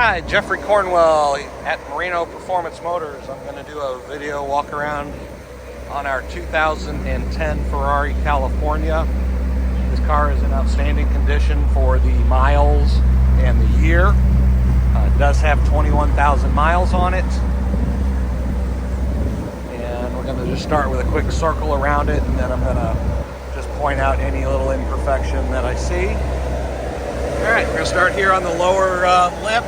Hi, Jeffrey Cornwell at Marino Performance Motors. I'm going to do a video walk around on our 2010 Ferrari California. This car is in outstanding condition for the miles and the year. It does have 21,000 miles on it. And we're going to just start with a quick circle around it, and then I'm going to just point out any little imperfection that I see. Alright, we're going to start here on the lower lip.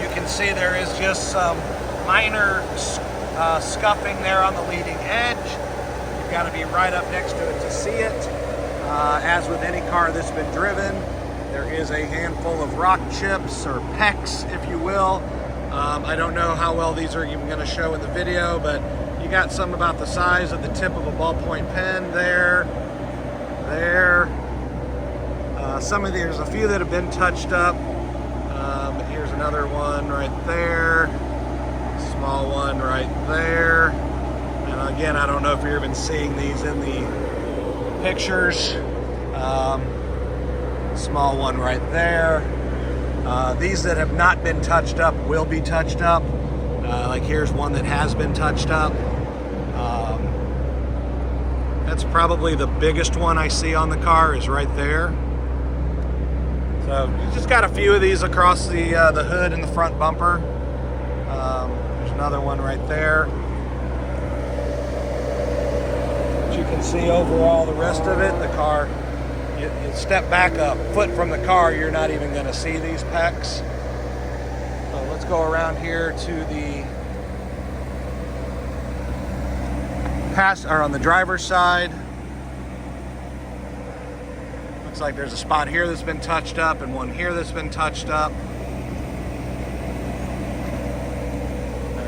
You can see there is just some minor scuffing there on the leading edge. You've got to be right up next to it to see it. As with any car that's been driven, there is a handful of rock chips or pecks, if you will. I don't know how well these are even going to show in the video, but you got some about the size of the tip of a ballpoint pen there. There's a few that have been touched up. Here's another one right there. Small one right there. And again, I don't know if you're even seeing these in the pictures. Small one right there. These that have not been touched up will be touched up. Like here's one that has been touched up. That's probably the biggest one I see on the car is right there. So you just got a few of these across the hood and the front bumper. There's another one right there. But you can see overall the rest of it, the car, you step back a foot from the car, you're not even going to see these pecks. So let's go around here to the on the driver's side. Looks like there's a spot here that's been touched up and one here that's been touched up.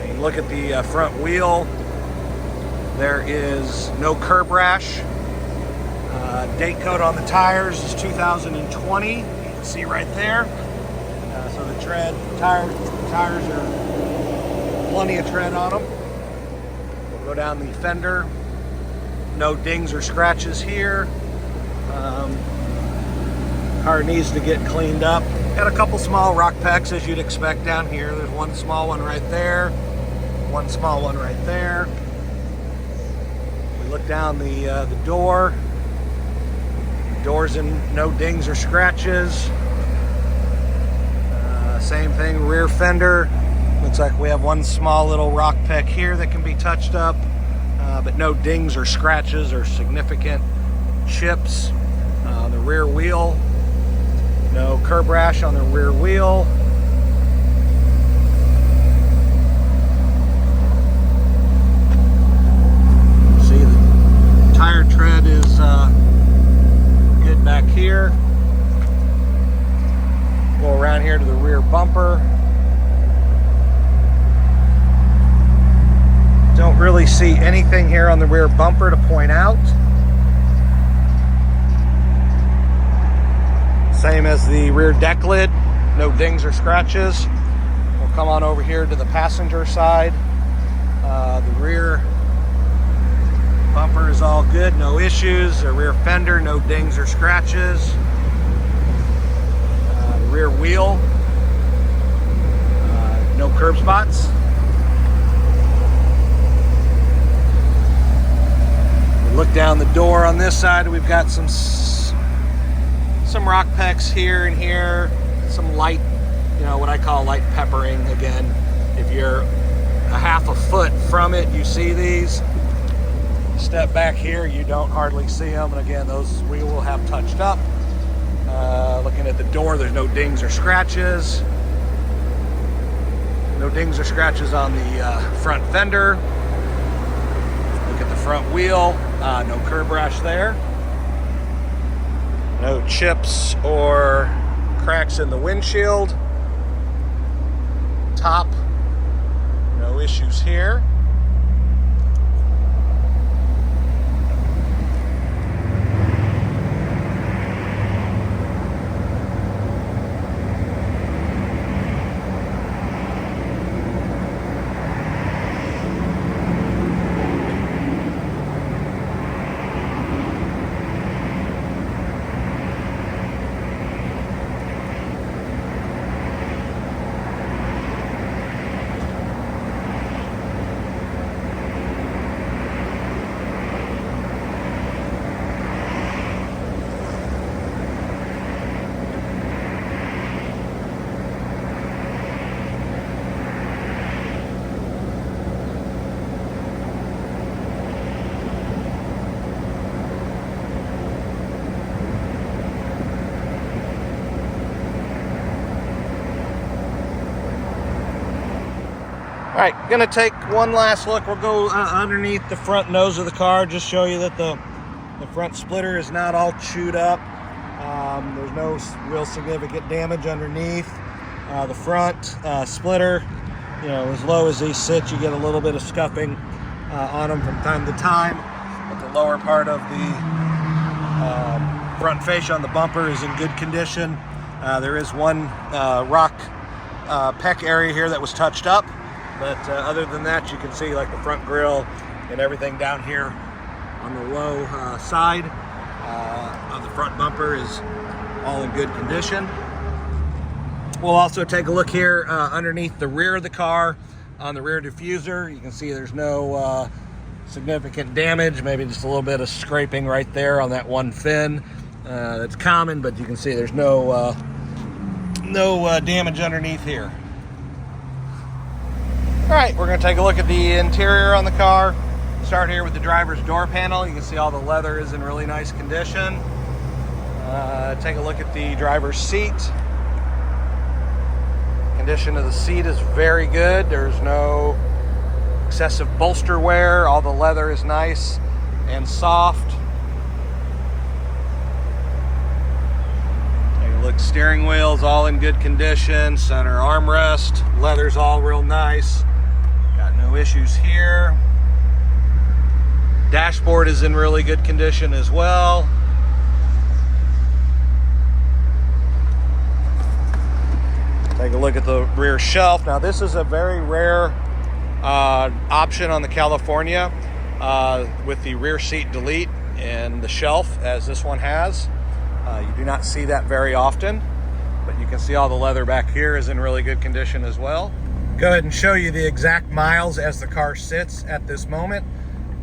You look at the front wheel. There is no curb rash. Date code on the tires is 2020. You can see right there. So the tires are plenty of tread on them. We'll go down the fender. No dings or scratches here. Car needs to get cleaned up. Got a couple small rock pecks as you'd expect down here. There's one small one right there. One small one right there. We look down the door. Doors in no dings or scratches. Same thing, rear fender. Looks like we have one small little rock peck here that can be touched up, but no dings or scratches or significant chips. The rear wheel, no curb rash on the rear wheel. See the tire tread is good back here. Go around here to the rear bumper. Don't really see anything here on the rear bumper to point out. Same as the rear deck lid, no dings or scratches. We'll come on over here to the passenger side. The rear bumper is all good, no issues. The rear fender, no dings or scratches. The rear wheel, no curb spots. We look down the door on this side, we've got some rock pecks here and here, some light, what I call light peppering. Again, if you're a half a foot from it, you see these. Step back here, you don't hardly see them. And again, those we will have touched up. Looking at the door, there's no dings or scratches. No dings or scratches on the front fender. Look at the front wheel, no curb rash there. No chips or cracks in the windshield. Top, no issues here. All right, gonna take one last look. We'll go underneath the front nose of the car, just show you that the front splitter is not all chewed up. There's no real significant damage underneath. The front splitter, you know, as low as these sit, you get a little bit of scuffing on them from time to time. But the lower part of the front fascia on the bumper is in good condition. There is one rock peck area here that was touched up. But other than that, you can see like the front grille and everything down here on the low side of the front bumper is all in good condition. We'll also take a look here underneath the rear of the car on the rear diffuser. You can see there's no significant damage, maybe just a little bit of scraping right there on that one fin. That's common, but you can see there's no damage underneath here. All right, we're gonna take a look at the interior on the car. Start here with the driver's door panel. You can see all the leather is in really nice condition. Take a look at the driver's seat. Condition of the seat is very good. There's no excessive bolster wear. All the leather is nice and soft. Take a look, steering wheel's all in good condition. Center armrest, leather's all real nice. Got no issues here. Dashboard is in really good condition as well. Take a look at the rear shelf. Now this is a very rare option on the California with the rear seat delete and the shelf as this one has. You do not see that very often, but you can see all the leather back here is in really good condition as well. Go ahead and show you the exact miles as the car sits at this moment.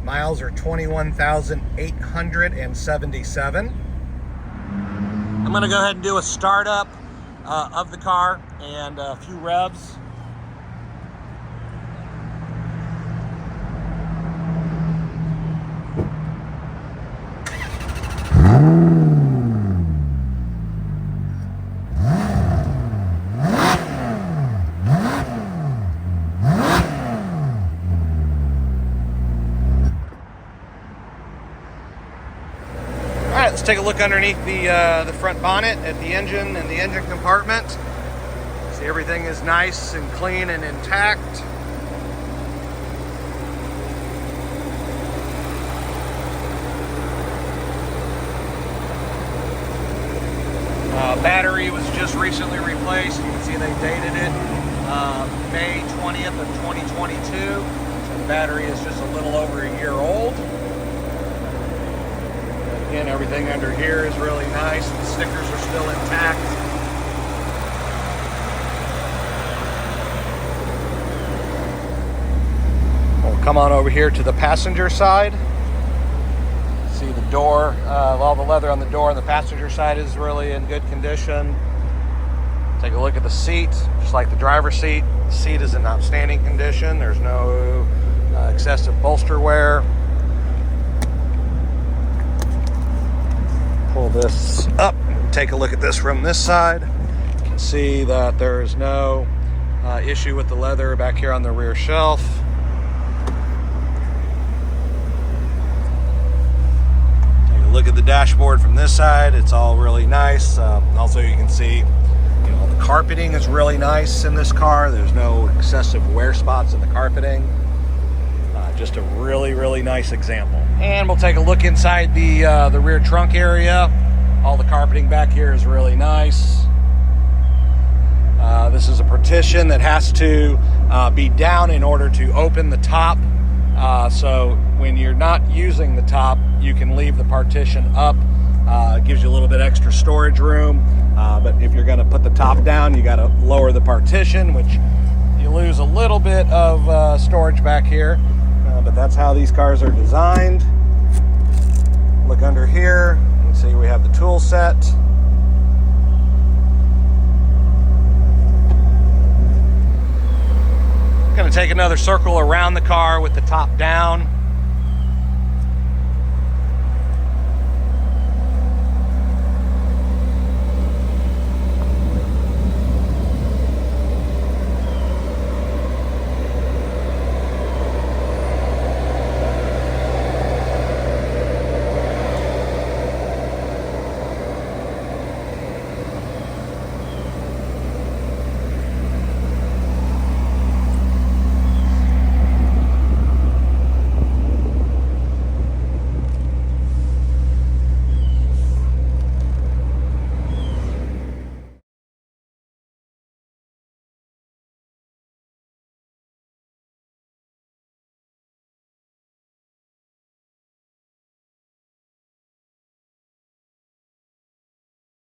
Miles are 21,877. I'm gonna go ahead and do a startup of the car and a few revs. Let's take a look underneath the front bonnet at the engine and the engine compartment. See, everything is nice and clean and intact. Battery was just recently replaced. You can see they dated it May 20th of 2022. So the battery is just a little over a year old. Again, everything under here is really nice. The stickers are still intact. We'll come on over here to the passenger side. See the door, all the leather on the door on the passenger side is really in good condition. Take a look at the seat, just like the driver's seat. The seat is in outstanding condition. There's no excessive bolster wear. Pull this up, take a look at this from this side. You can see that there is no issue with the leather back here on the rear shelf. Take a look at the dashboard from this side. It's all really nice. Also, you can see, you know, the carpeting is really nice in this car. There's no excessive wear spots in the carpeting. Just a really, really nice example. And we'll take a look inside the rear trunk area. All the carpeting back here is really nice. This is a partition that has to be down in order to open the top. So when you're not using the top, you can leave the partition up. It gives you a little bit extra storage room. But if you're gonna put the top down, you gotta lower the partition, which you lose a little bit of storage back here. But that's how these cars are designed. Look under here, you can see we have the tool set. Going to take another circle around the car with the top down.